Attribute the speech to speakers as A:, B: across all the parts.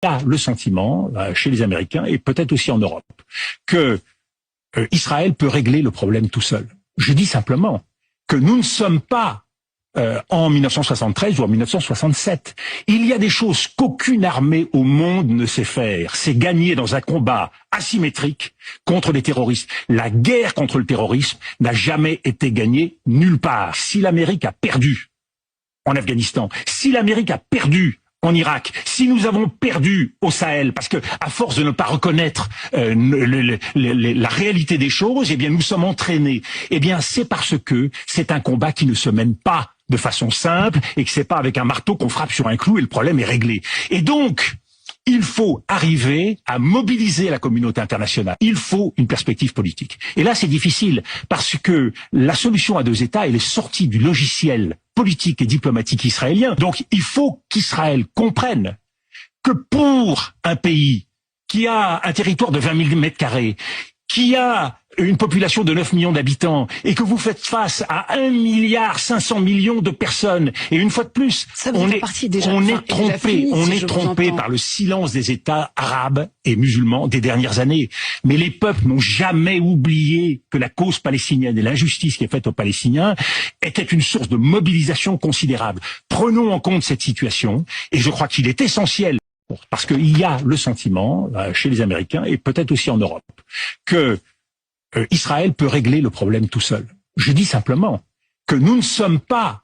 A: y a le sentiment, chez les Américains et peut-être aussi en Europe, que Israël peut régler le problème tout seul. Je dis simplement que nous ne sommes pas en 1973 ou en 1967. Il y a des choses qu'aucune armée au monde ne sait faire. C'est gagner dans un combat asymétrique contre les terroristes. La guerre contre le terrorisme n'a jamais été gagnée nulle part. Si l'Amérique a perdu en Afghanistan, si l'Amérique a perdu en Irak, si nous avons perdu au Sahel, parce que à force de ne pas reconnaître la réalité des choses, eh bien nous sommes entraînés. Eh bien c'est parce que c'est un combat qui ne se mène pas de façon simple et que c'est pas avec un marteau qu'on frappe sur un clou et le problème est réglé. Et donc il faut arriver à mobiliser la communauté internationale. Il faut une perspective politique. Et là, c'est difficile parce que la solution à deux États, elle est sortie du logiciel politique et diplomatique israélien. Donc, il faut qu'Israël comprenne que pour un pays qui a un territoire de 20 000 mètres carrés, qui a une population de 9 millions d'habitants et que vous faites face à 1,5 milliard de personnes, et une fois de plus, on est trompé par le silence des États arabes et musulmans des dernières années. Mais les peuples n'ont jamais oublié que la cause palestinienne et l'injustice qui est faite aux Palestiniens était une source de mobilisation considérable. Prenons en compte cette situation, et je crois qu'il est essentiel, parce qu'il y a le sentiment, chez les Américains et peut-être aussi en Europe, que Israël peut régler le problème tout seul. Je dis simplement que nous ne sommes pas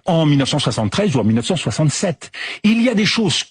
A: en 1973 ou en 1967. Il y a des choses